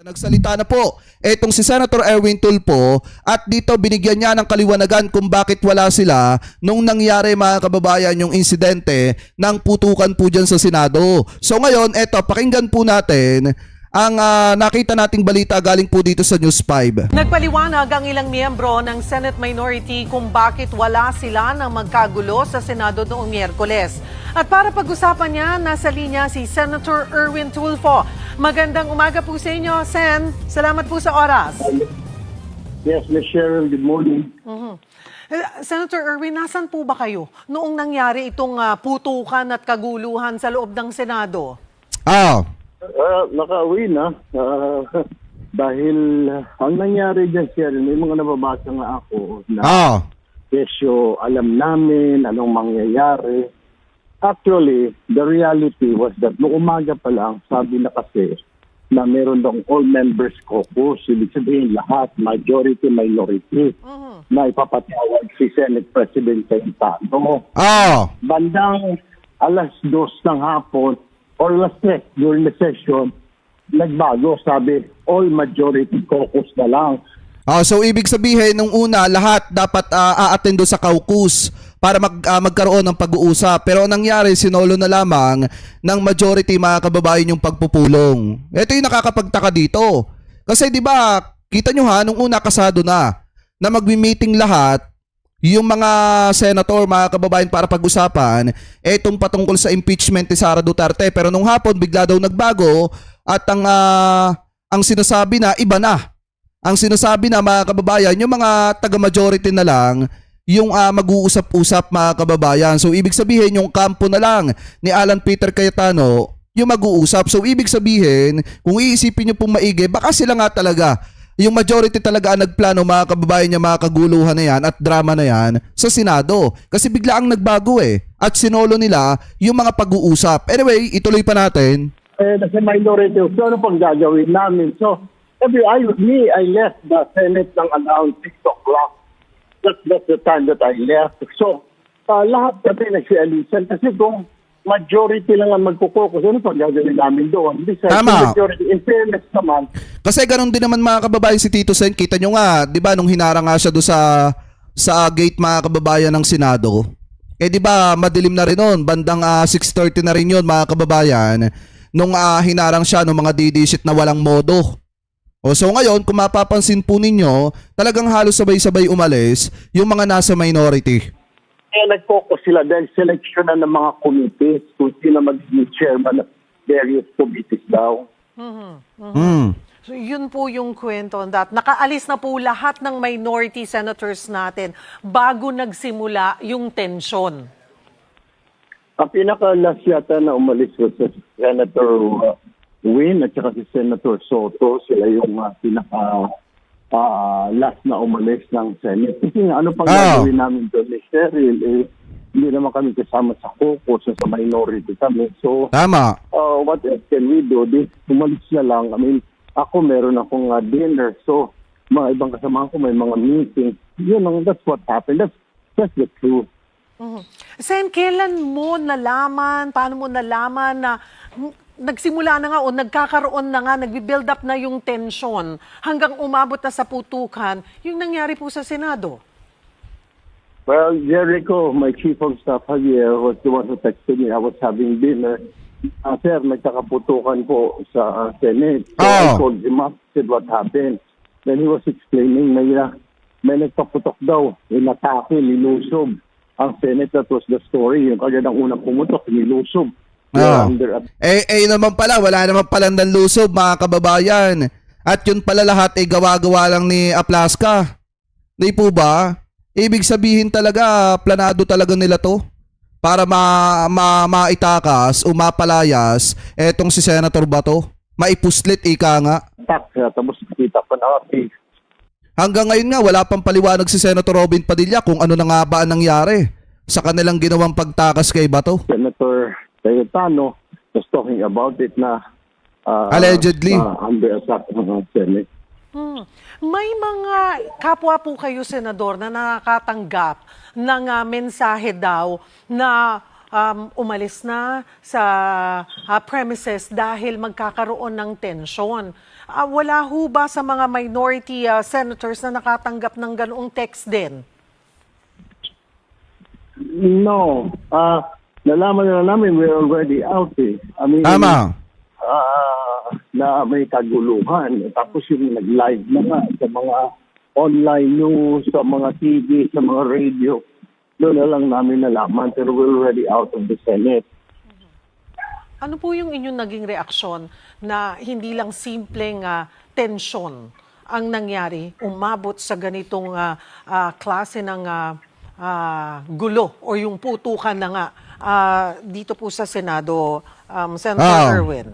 Nagsalita na po etong si Senator Erwin Tulfo at dito binigyan niya ng kaliwanagan kung bakit wala sila nung nangyari mga kababayan yung insidente ng putukan po dyan sa Senado. So ngayon, eto, pakinggan po natin ang nakita nating balita galing po dito sa News 5. Nagpaliwanag ang ilang miyembro ng Senate minority kung bakit wala sila nang magkagulo sa Senado noong Miyerkules. At para pag-usapan niya, nasa linya si Senator Erwin Tulfo. Magandang umaga po sa inyo, Sen. Salamat po sa oras. Yes, Ms. Cheryl, good morning. Senator Erwin, nasan po ba kayo noong nangyari itong putukan at kaguluhan sa loob ng Senado? Nakauwi na. Dahil ang nangyari dyan, Cheryl, may mga nababasa nga ako na kesyo alam namin anong mangyayari. Actually, the reality was that noong umaga pa lang, sabi na kasi na meron daw all members caucus, ibig sabihin lahat, majority, minority, na ipapatawag si Senate President Cayetano. Bandang alas 2 ng hapon or alas 3 during the session, nagbago, sabi, all majority caucus na lang. So ibig sabihin, nung una, lahat dapat a-attendo sa caucus para magkaroon ng pag-uusap. Pero ang nangyari, sinolo na lamang ng majority mga kababayan yung pagpupulong. Ito yung nakakapagtaka dito. Kasi di ba kita nyo ha, nung una kasado na magmi-meeting lahat, yung mga senator, mga kababayan para pag-usapan, etong patungkol sa impeachment ni Sara Duterte. Pero nung hapon, bigla daw nagbago at ang sinasabi na, iba na. Ang sinasabi na mga kababayan, yung mga taga-majority na lang, yung mag-uusap-usap mga kababayan. So ibig sabihin, yung kampo na lang ni Alan Peter Cayetano, yung mag-uusap. So ibig sabihin, kung iisipin nyo pong maigi, baka sila nga talaga, yung majority talaga ang nagplano mga kababayan niya, mga kaguluhan na yan at drama na yan sa Senado. Kasi bigla ang nagbago at sinolo nila yung mga pag-uusap. Anyway, ituloy pa natin. Kasi minority, so ano pang gagawin namin? So, I left the Senate ng around 6 o'clock. That's the time that I left. So, lahat kami nagsialisan kasi kung majority lang ang magkukukus, ano pang gagawin namin doon? Tama. Majority, in fairness naman. Kasi ganun din naman mga kababayan si Tito Sen. Kita nyo nga, di ba, nung hinarang nga siya doon sa gate mga kababayan ng Senado. Di ba, madilim na rin noon. Bandang 6:30 na rin yun mga kababayan. Nung hinarang siya ng mga didisit na walang modo. So ngayon, kung mapapansin po ninyo, talagang halos sabay-sabay umalis yung mga nasa minority. Kaya nag-focus sila dahil selection na ng mga committees kung sino magiging chairman of various committees daw. So yun po yung kwento on that. Nakaalis na po lahat ng minority senators natin bago nagsimula yung tensyon. Ang pinaka-last yata na umalis was si Senator Win at saka si Senator Soto. Sila yung pinaka-last na umalis ng Senate. Kasi nga, ano pang gagawin namin doon ni Cheryl? Hindi naman kami kasama sa caucus, sa minority kami. So, tama. What else can we do? Umalis na lang. I mean, ako meron akong dinner. So, mga ibang kasama ko may mga meeting. That's what happened. That's the truth. Sen, kailan mo nalaman, paano mo nalaman na nagsimula na nga o nagkakaroon na nga, nagbi-build up na yung tension hanggang umabot na sa putukan yung nangyari po sa Senado? Well, Jericho, my chief of staff, Javier, was the one who texted me. I was having dinner. Sir, nagkakaputukan po sa Senate. So I called him up, said what happened. Then he was explaining na may nagpaputok daw, inatake, nilusob ang Senate. That was the story. Yung kagad ang unang pumutok, nilusob. Naman pala, wala naman palang nanlusob mga kababayan. At yun pala lahat ay gawa-gawa lang ni Aplaska. Di po ba? Ibig sabihin talaga, planado talaga nila to para maitakas o mapalayas etong si Senator Bato. Maipuslit ika nga. Tapos nakita pa na hanggang ngayon nga, wala pang paliwanag si Senator Robin Padilla kung ano na nga ba ang nangyari sa kanilang ginawang pagtakas kay Bato. Senator Cayetano was talking about it na allegedly under attack ng Senate. May mga kapwa po kayo, Senador, na nakakatanggap ng mensahe daw na umalis na sa premises dahil magkakaroon ng tensyon. Wala ho ba sa mga minority senators na nakatanggap ng ganoong text din? No. Nalaman na namin we're already out eh. I mean, Tama. na may kaguluhan. Tapos yung nag-live na nga sa mga online news, sa mga TV, sa mga radio. Doon na lang namin nalaman. Pero we're already out of the Senate. Ano po yung inyong naging reaksyon na hindi lang simpleng tensyon ang nangyari, umabot sa ganitong klase ng gulo o yung putukan na nga dito po sa Senado, Senator Erwin?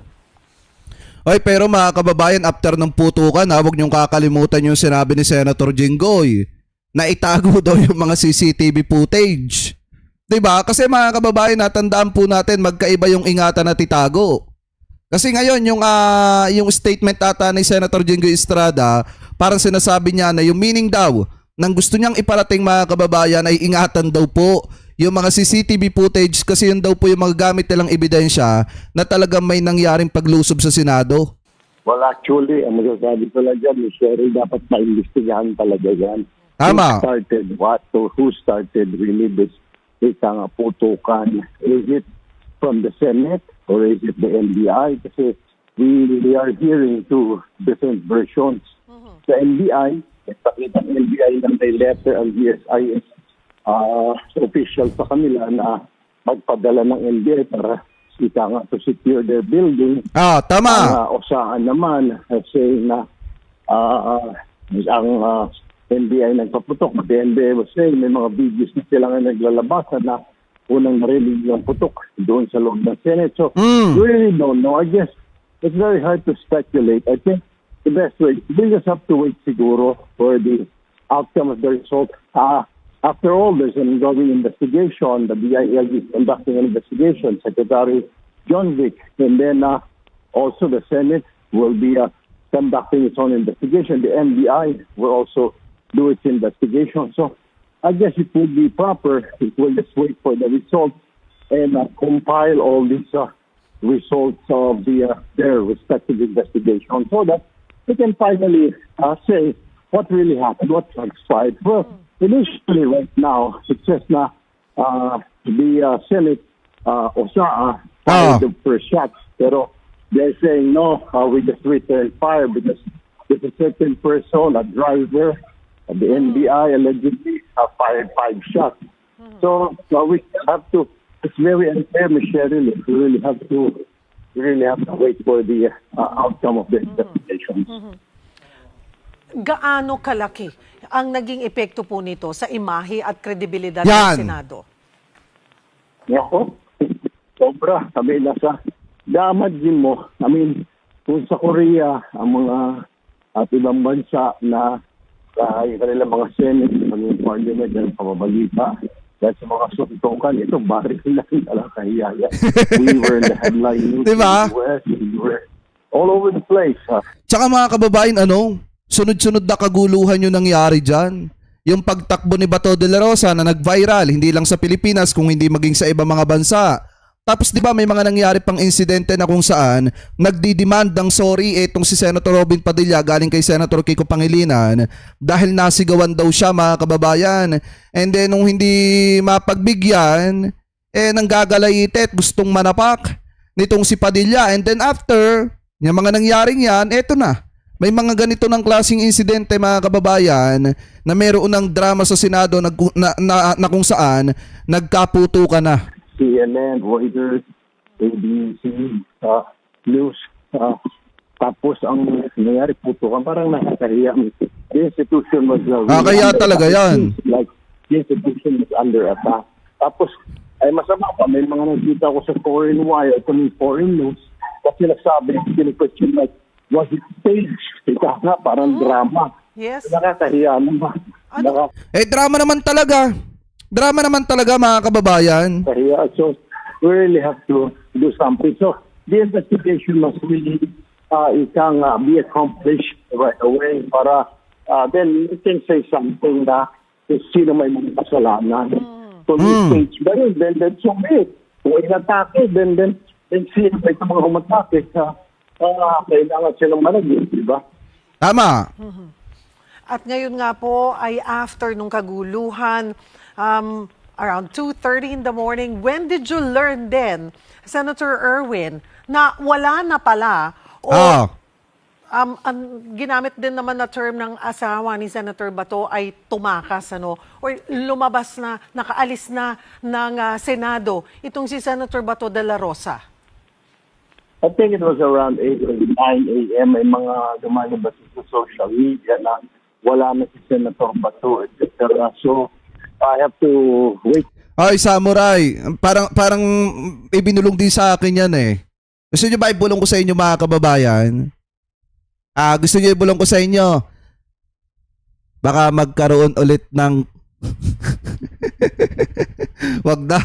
Oy, pero mga kababayan, after ng putukan, huwag niyong kakalimutan yung sinabi ni Senator Jinggoy na itago daw yung mga CCTV footage. 'Di ba? Kasi mga kababayan, natandaan po natin magkaiba yung ingatan at itago. Kasi ngayon yung statement ata ni Senator Jinggoy Estrada, parang sinasabi niya na yung meaning daw ng gusto niyang iparating mga kababayan ay ingatan daw po yung mga CCTV footage kasi yun daw po yung mga gamit nilang ebidensya na talagang may nangyaring paglusob sa Senado. Well, actually, ang masasabi ko lang dyan, Cheryl, dapat maimbestigahan talaga yan. Tama. Who started what? So who started really this putukan? Is it from the Senate or is it the NBI? Kasi we are hearing two different versions. Sa NBI, ipakita ng NBI ng may letter ang DSIS official sa kanila na magpadala ng NBI para to secure their building. Tama. Osaan naman saying na ang NBI nagpaputok. The NBI was saying may mga videos na sila nga naglalabasan na unang narinig ng putok doon sa loob ng Senate. So, we really don't know. I guess it's very hard to speculate. I think the best way, we just have to wait siguro for the outcome of the result. After all, there's an ongoing investigation. The BILG is conducting an investigation. Secretary John Vic, and then also the Senate will be conducting its own investigation. The NBI will also do its investigation. So I guess it would be proper if we'll just wait for the results and compile all these results of their respective investigations so that we can finally say what really happened, what transpired. Well, initially, right now, it's just na the Senate fired the first shots. Pero they're saying, no, we just returned fire because there's a certain person, a driver, the NBI allegedly fired 5 shots. So we have to, it's very unfair, Michelle, we really have to wait for the outcome of the investigation. Gaano kalaki ang naging epekto po nito sa imahe at kredibilidad Yan. ng Senado? Ako, sobra. Sabi nasa damag din mo. I mean, kung sa Korea, ang mga at ibang bansa na yung kanilang mga Senate, yung Parliament, yung pamabalita, dahil sa mga suntukan, ito, baril lang talaga kahiyaya. We were in the headline news Diba? in the US, we were all over the place. Tsaka mga kababayan, sunod-sunod na kaguluhan yung nangyari dyan. Yung pagtakbo ni Bato de la Rosa na nag-viral, hindi lang sa Pilipinas, kung hindi maging sa ibang mga bansa. Tapos di ba may mga nangyari pang insidente na kung saan nagdidemand ng sorry etong si Senator Robin Padilla galing kay Senator Kiko Pangilinan dahil nasigawan daw siya mga kababayan. And then nung hindi mapagbigyan, nanggagalayitit, gustong manapak nitong si Padilla. And then after, yung mga nangyaring yan, eto na. May mga ganito ng klaseng insidente mga kababayan na meron ng drama sa Senado na kung saan nagkaputukan na. CNN, Reuters, ABC, News. Tapos ang nangyari putukan, parang nakakahiya. The institution was kaya talaga yan. Like, the institution was under attack. Tapos, ay masama pa, may mga nakita ko sa foreign wire, foreign news, kasi nasabi, question like, was it staged? Ika nga, parang drama. Yes. Nakakahiya naman. Drama naman talaga. Drama naman talaga mga kababayan. So, we really have to do something. So, the investigation must really be accomplished right away para then we can say something na sino may mga kasalanan. So, stage ba yun? Then so be it. Kung inatake, then sino may mga umatake kailangan silang managin, di ba? Tama. At ngayon nga po ay after nung kaguluhan, around 2:30 in the morning, when did you learn then, Senator Erwin, na wala na pala o ang ginamit din naman na term ng asawa ni Senator Bato ay tumakas, ano, or lumabas na, nakaalis na ng Senado, itong si Senator Bato de la Rosa? I think it was around 8 or 9 a.m. May mga lumalabas sa social media na wala na si Senator Bato, etc. So, I have to wait. Ay, Samurai, parang ibinulong din sa akin yan eh. Gusto niyo ba ibulong ko sa inyo mga kababayan? Gusto niyo ibulong ko sa inyo? Baka magkaroon ulit ng wag na.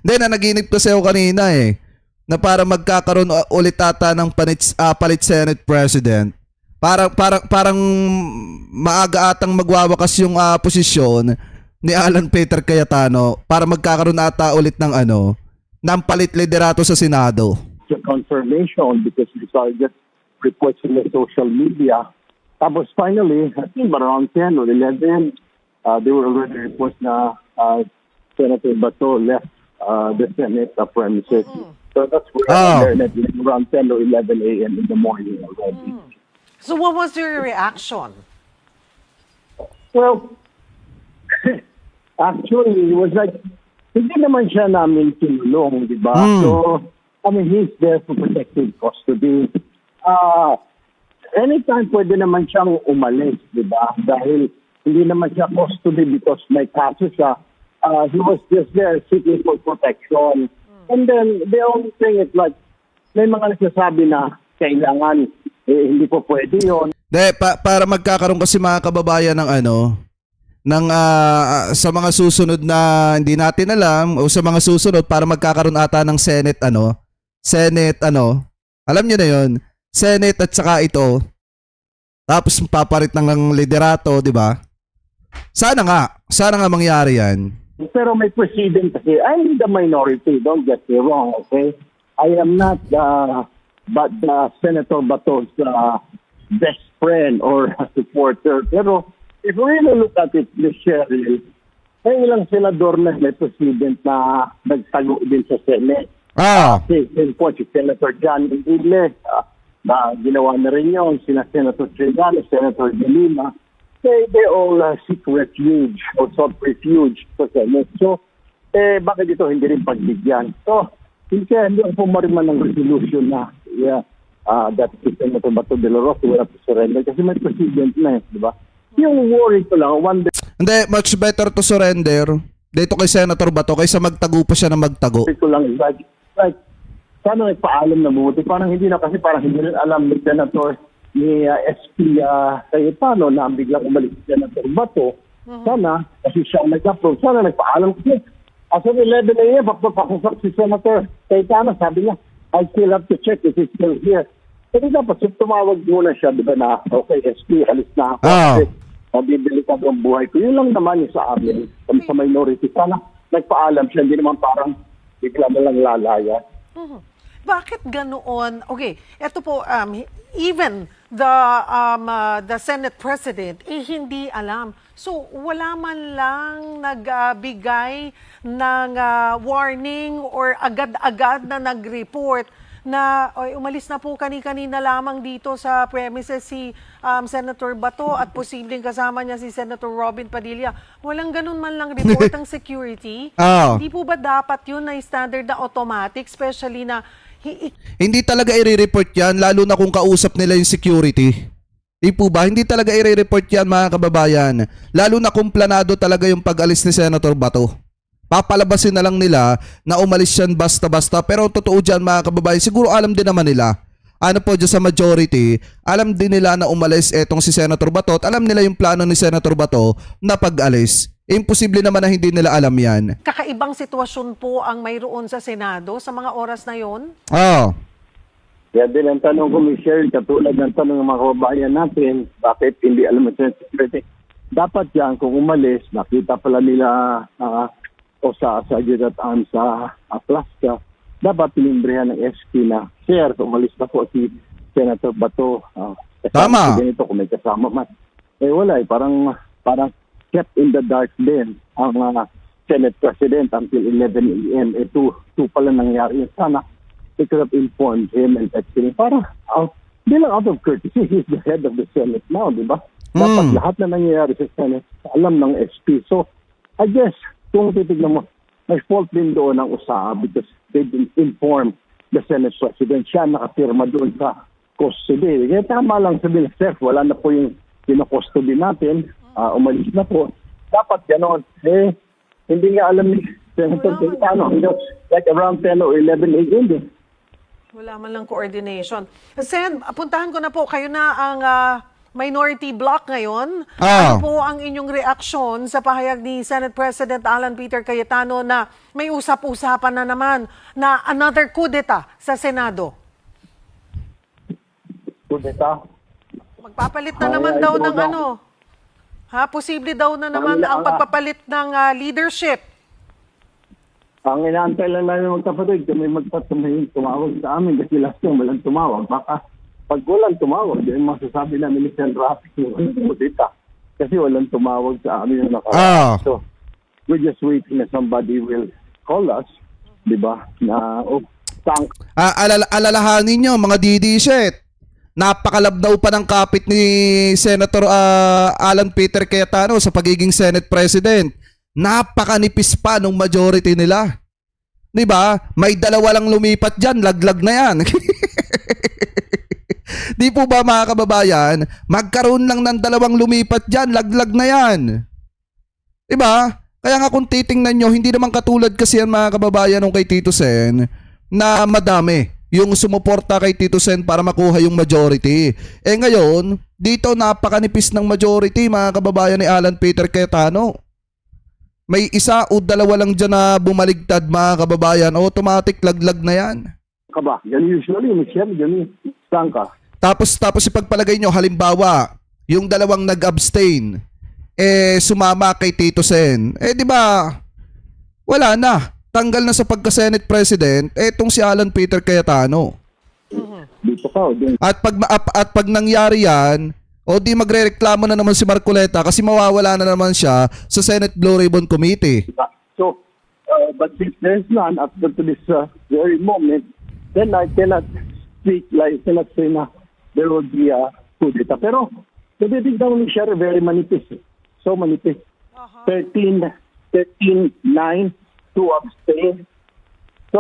Hindi, nanaginip kasi ako kanina eh. Na para magkakaroon ulit ata ng palit Senate President. Parang maaga atang magwawakas yung posisyon ni Alan Peter Cayetano para magkakaroon ata ulit ng ng palit liderato sa Senado. Confirmation because these are just reports in the social media. Tapos finally, I think around 10 or 11, there were already reports na Senator Bato left the Senate premises. So that's where I learned that around 10 or 11 a.m. in the morning already. So what was your reaction? Well, actually, it was like, hindi naman siya namin tinulong, di ba? So, I mean, he's there for protective custody. Anytime pwede naman siyang umalis, di ba? Dahil hindi naman siya custody because may kaso siya. He was just there seeking for protection. And then, the only thing is like, may mga nagsasabi na kailangan, hindi po pwede yun. Para magkakaroon kasi mga kababayan ng sa mga susunod na hindi natin alam o sa mga susunod para magkakaroon ata ng Senate alam niyo na yon, Senate at saka ito tapos paparit ng liderato, di ba? Sana nga mangyari yan. Pero may president kasi, I'm the minority, don't get me wrong, okay? I am not but Senator Bato's best friend or supporter. Pero if we really look at it, Ms. Cheryl, may ilang senador na may president na nagtago din sa Senate. Si Senator John Enrile, na ginawa na rin yun, sina Senator Trinidad, Senator De Lima, they all seek refuge or sought refuge sa Senate. So, bakit ito hindi rin pagbigyan? So, hindi ako pumariman ng resolution na that si Senator Bato de la Rosa will have to surrender kasi may president na di ba? Yung worry ko lang, one day... Hindi, much better to surrender dito kay Senator Bato kaysa magtago pa siya na magtago. Ko lang, like, sana nagpaalam na buti. Parang hindi na kasi parang hindi rin alam ni Senator ni SP Cayetano na biglang umalis si Senator Bato. Sana, kasi siya ang nag-approve, sana nagpaalam kasi as of 11 a.m. Pagpapakusap si Senator Cayetano, sabi niya, I still have to check if he's still here. Kasi dapat tumawag muna siya, di ba na, okay, SP, alis na ako. Kasi mabibilitan ang buhay ko. Yun lang naman yung sa amin, sa minority. Sana nagpaalam siya, hindi naman parang bigla na lang lalaya. Bakit ganoon? Okay, eto po, even the Senate President, hindi alam. So, wala man lang nagbigay ng warning or agad-agad na nag-report na umalis na po kani-kanina lamang dito sa premises si Senator Bato at posibleng kasama niya si Senator Robin Padilla. Walang ganun man lang report ang security. Hindi po ba dapat yun na standard na automatic, especially na hindi talaga i-report yan, lalo na kung kausap nila yung security. Di po ba? Hindi talaga i-report yan mga kababayan. Lalo na kung planado talaga yung pag-alis ni Senator Bato. Papalabasin na lang nila na umalis yan basta-basta. Pero totoo dyan mga kababayan, siguro alam din naman nila. Ano po dyan sa majority, alam din nila na umalis etong si Senator Bato at alam nila yung plano ni Senator Bato na pag-alis. Imposible naman na hindi nila alam yan. Kakaibang sitwasyon po ang mayroon sa Senado sa mga oras na yon? Kaya din ang tanong ko, Michelle, katulad ng tanong ng mga kababayan natin, bakit hindi alam ang security? Dapat yan, kung umalis, nakita pala nila o sa Sergeant at Arms sa Alaska, dapat pinimbrihan ng SP na, Sir, umalis na po si Senator Bato. Tama. Ganito kung may kasama man. Wala parang kept in the dark din ang Senate President until 11 a.m. 2 pala nangyari. Sana they could have informed him and texted him para bilang out of courtesy, he's the head of the Senate now, di ba? Dapat lahat na nangyayari sa Senate, alam ng SP. So, I guess, kung titignan mo, may fault din doon ang USA because they didn't inform the Senate President. Siya nakapirma doon sa custody. Kaya tama lang sabihin, Sir, wala na po yung pinakustody natin, umalis na po. Dapat ganon. Hindi nga alam ni Senator Cayetano. Like around 10 or 11 a.m. din. Wala man lang coordination. Sen, puntahan ko na po. Kayo na ang minority bloc ngayon. Ano po ang inyong reaksyon sa pahayag ni Senate President Alan Peter Cayetano na may usap-usapan na naman na another kudeta sa Senado? Kudeta? Magpapalit na naman daw ng ano? Posible daw na naman ang pagpapalit ng leadership. Ang inaantay lang namin magkapatid, kami tumawag sa amin kasi last time walang tumawag. Baka pag walang tumawag, yung masasabi namin ni Sen. Rafi, walang kudeta. Kasi walang tumawag sa amin yung nakaraan. So, we're just waiting na somebody will call us, di ba? Na, alalahanin nyo, mga DD-shit. Napakalabdaw pa ng kapit ni Senator Alan Peter Cayetano sa pagiging Senate President. Napakanipis pa nung majority nila. 'Di ba? May dalawa lang lumipat diyan, laglag na 'yan. Di po ba mga kababayan, magkaroon lang ng dalawang lumipat diyan, laglag na 'yan. 'Di ba? Kaya nga kung titingnan nyo, hindi naman katulad kasi yan mga kababayan nung kay Tito Sen na madami yung sumuporta kay Tito Sen para makuha yung majority. Ngayon, dito napakanipis ng majority mga kababayan ni Alan Peter Cayetano. May isa o dalawa lang dyan na bumaligtad mga kababayan, automatic laglag na yan. Kaba, yan usually, Michelle, yan saan ka? Tapos ipagpalagay nyo, halimbawa, yung dalawang nag-abstain, sumama kay Tito Sen. Di ba, wala na. Tanggal na sa pagka-Senate President, etong si Alan Peter Cayetano. Dito ka, At pag nangyari yan, o di magrereklamo na naman si Marcoleta kasi mawawala na naman siya sa Senate Blue Ribbon Committee. So, but since there's none up to this very moment, then I cannot speak like, cannot say na there will be a kudeta. Pero, nabibigdaw ni siya very manipis. So manipis. 13-9 to abstain. So,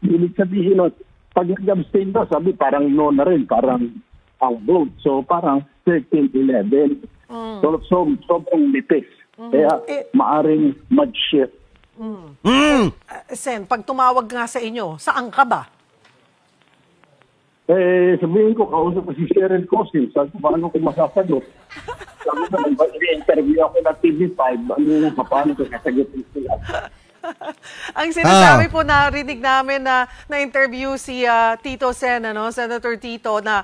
ibig sabihin nun, pag nag-abstain daw, sabi parang no na rin, parang ang vote. So, parang 13-11. So, sobrang nipis. Kaya, maaring mag-shift. Sen, pag tumawag nga sa inyo, saan ka ba? Sabihin ko, kausap ko si Sheryl Cosin. Sabi ko, paano ko masasagot? Sabi ko, i-interview ako na TV5. Paano ko sasagutin sila? Ang sinasabi po, narinig namin na na-interview si Tito Sen, Senator Tito, na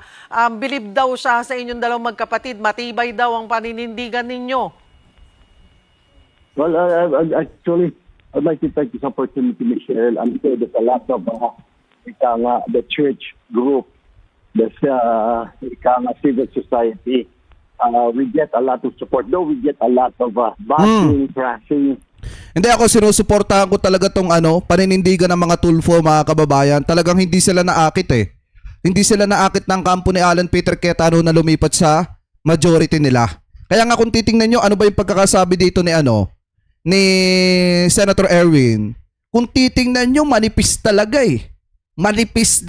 believe daw siya sa inyong dalawang magkapatid. Matibay daw ang paninindigan ninyo. Well, actually, I'd like to take this opportunity, Michelle. I'm sure there's a lot of the church group, the civil society. We get a lot of support. Though we get a lot of bashing, crashing. Hindi, ako sinusuportahan ko talaga tong paninindigan ng mga Tulfo mga kababayan. Talagang hindi sila naakit Hindi sila naakit ng kampo ni Alan Peter Cayetano na lumipat sa majority nila. Kaya nga kung titingnan nyo, ano ba yung pagkakasabi dito ni Senator Erwin? Kung titingnan nyo, manipis talaga Manipis.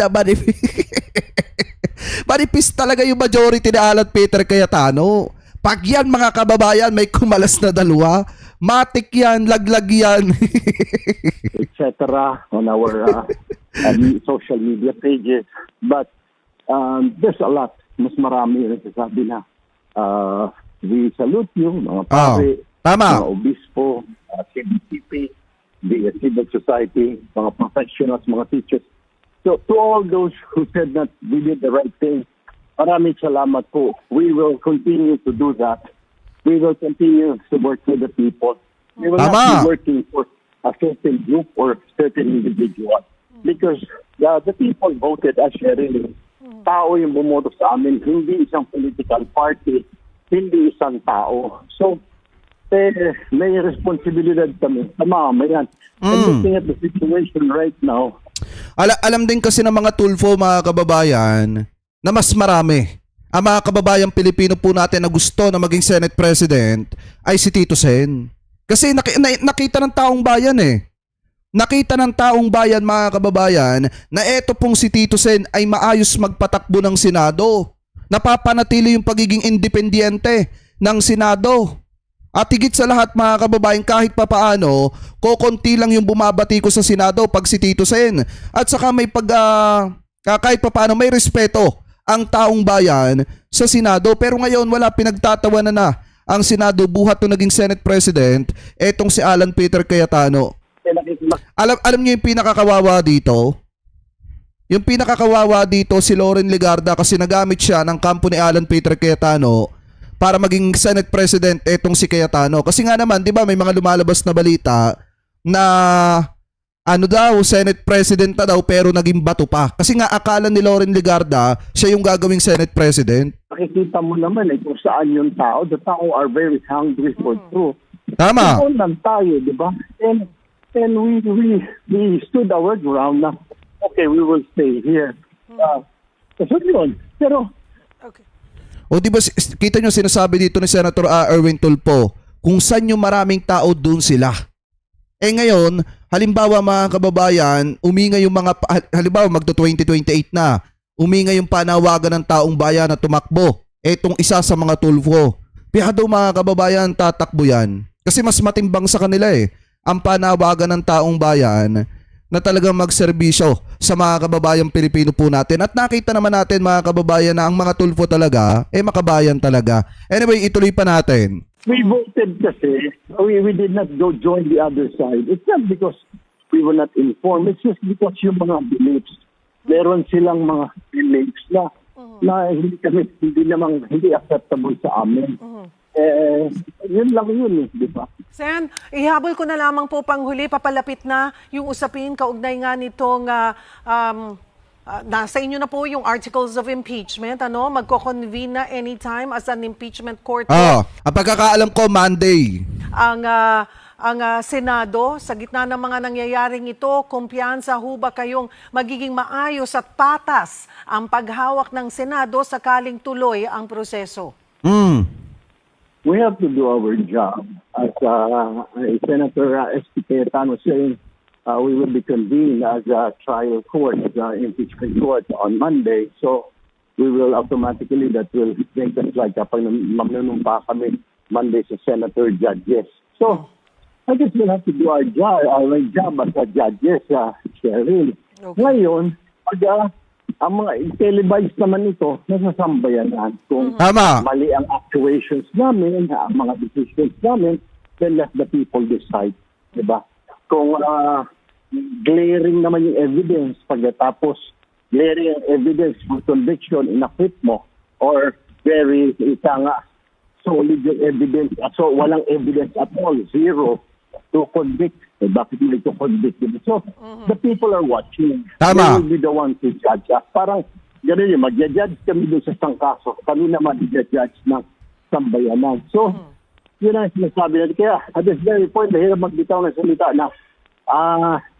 Manipis talaga yung majority ni Alan Peter Cayetano. Pag yan mga kababayan, may kumalas na dalawa, matik yan, laglag yan. Etc. on our social media pages. But there's a lot. Mas marami yung nagsasabi na we salute you, mga pare, tama. mga obispo, CBCP, the civil society, mga professionals, mga teachers. So to all those who said that we did the right thing, maraming salamat po. We will continue to do that. We will continue to work with the people. We will not be working for a certain group or certain individual. Because the people voted as really tao yung bumoto sa amin, hindi isang political party, hindi isang tao. So, may responsibilidad kami sa mamayan. And looking at the situation right now, Alam din kasi ng mga Tulfo, mga kababayan, na mas marami. Ang mga kababayang Pilipino po natin na gusto na maging Senate President ay si Tito Sen. Kasi nakita ng taong bayan eh. Nakita ng taong bayan, mga kababayan, na eto pong si Tito Sen ay maayos magpatakbo ng Senado. Napapanatili yung pagiging independyente ng Senado. At higit sa lahat, mga kababayan, kahit papaano, kokonti lang yung bumabati ko sa Senado pag si Tito Sen. At saka may kahit papaano may respeto ang taong bayan sa Senado. Pero ngayon wala, pinagtatawanan na ang Senado buhat nung naging Senate President, etong si Alan Peter Cayetano. Alam niyo yung pinakakawawa dito? Yung pinakakawawa dito si Loren Legarda kasi nagamit siya ng kampo ni Alan Peter Cayetano para maging Senate President etong si Cayetano. Kasi nga naman, di ba, may mga lumalabas na balita na Senate President na daw pero naging bato pa. Kasi nga akala ni Loren Legarda siya yung gagawing Senate President. Makikita mo naman kung saan yung tao. The tao are very hungry for truth. Tama. Ito lang tayo, di ba? And we stood our ground na, okay, we will stay here. Kasi yun. Pero, Okay. O di ba kita nyo sinasabi dito ni Senator Erwin Tulfo, kung saan yung maraming tao doon sila. Eh ngayon, halimbawa mga kababayan, umingay yung halimbawa magto 2028 na, umingay yung panawagan ng taong bayan na tumakbo. Etong isa sa mga Tulfo. Kaya daw mga kababayan, tatakbo yan. Kasi mas matimbang sa kanila ang panawagan ng taong bayan na talagang magserbisyo sa mga kababayang Pilipino po natin. At nakita naman natin mga kababayan na ang mga Tulfo talaga, makabayan talaga. Anyway, ituloy pa natin. we voted kasi, we did not go join the other side. It's not because we were not informed. It's just because yung mga beliefs, meron silang mga beliefs na hindi acceptable sa amin. Yun lang yun di ba? Sen, ihabol ko na lamang po panghuli, papalapit na yung usapin kaugnay nga nitong nasa inyo na po yung articles of impeachment, magko-convene na anytime as an impeachment court. Ang pagkakaalam ko, Monday. Ang Senado, sa gitna ng mga nangyayaring ito, kumpiyansa ho ba kayong magiging maayos at patas ang paghawak ng Senado sakaling tuloy ang proseso? We have to do our job. As Senator S.P. Cayetano was saying, we will be convened as a trial court, as an impeachment court on Monday. So we will automatically, that will make us like kapag mamnunumpa kami Monday sa senator judges. So I guess we'll have to do our job as a judges, Cheryl. Okay. Ngayon, pag ang mga televised naman ito, nasasambayanan. Kung Tama. mali ang actuations namin, ang mga decisions namin, then let the people decide. Diba? Kung glaring naman yung evidence, pagkatapos glaring evidence for conviction, inacquit mo, or very solid yung evidence, so walang evidence at all, zero to convict. Bakit mo ito convict? So, the people are watching. Tama. They will be the ones to judge us. Parang, gano'n yun, mag-judge kami doon sa isang kaso. Kami naman i-judge ng sambayanan. So, yun ang sinasabi natin. Kaya, at this very point, mahirap magbitaw ng salita na,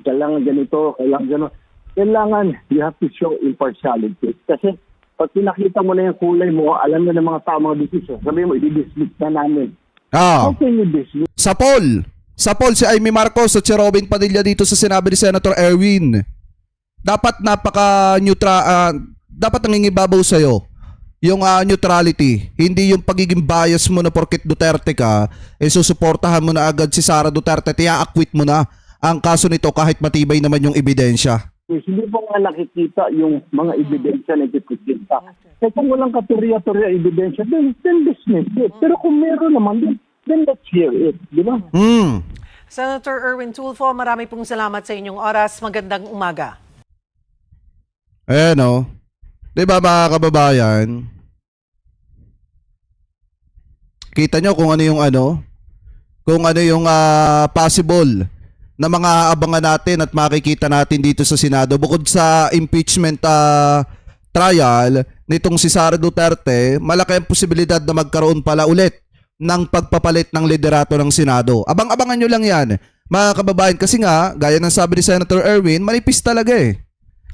kailangan ganito, kailangan gano'n. Kailangan, you have to show impartiality. Kasi, pag pinakita mo na yung kulay mo, alam na ng mga tao mga decision. Sabihin mo, i-dismiss na namin. How can you dismiss? Sa poll, si Amy Marcos at si Robin Padilla dito sa sinabi ni Senator Erwin. Dapat dapat nangingibabaw sa'yo yung neutrality. Hindi yung pagiging bias mo na porket Duterte ka, susuportahan mo na agad si Sara Duterte, tia-acquit mo na ang kaso nito kahit matibay naman yung ebidensya. Hindi po nga nakikita yung mga ebidensya na ipipikita. Kung walang katurya-turya ebidensya, then dismiss it. Pero kung meron naman, then let's hear it. Di ba? Senator Erwin Tulfo, marami pong salamat sa inyong oras. Magandang umaga. Ayan Di ba mga kababayan? Kita nyo kung ano yung possible na mga abangan natin at makikita natin dito sa Senado. Bukod sa impeachment trial nitong si Sara Duterte, malaki ang posibilidad na magkaroon pala ulit ng pagpapalit ng liderato ng Senado. Abang-abangan nyo lang yan, mga kababayan, kasi nga, gaya ng sabi ni Senator Erwin, manipis talaga eh.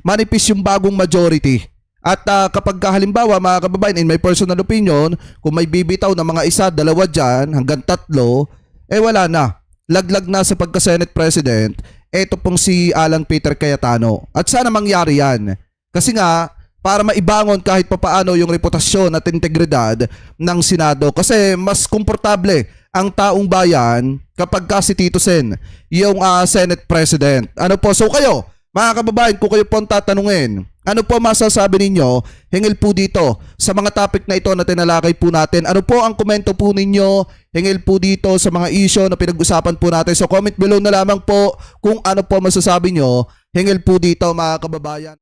Manipis yung bagong majority. At kapag halimbawa, mga kababayan, in my personal opinion, kung may bibitaw na mga isa, dalawa dyan, hanggang 3, wala na. Laglag na sa pagka-Senate President, eto pong si Alan Peter Cayetano. At sana mangyari yan. Kasi nga, para maibangon kahit papaano yung reputasyon at integridad ng Senado. Kasi mas komportable ang taong bayan kapag si Tito Sen yung Senate President. Ano po? So kayo, mga kababayan, kung kayo po ang tatanungin, ano po masasabi ninyo hingil po dito sa mga topic na ito na tinalakay po natin? Ano po ang komento po ninyo hingil po dito sa mga issue na pinag-usapan po natin? So comment below na lamang po kung ano po masasabi nyo hingil po dito, mga kababayan.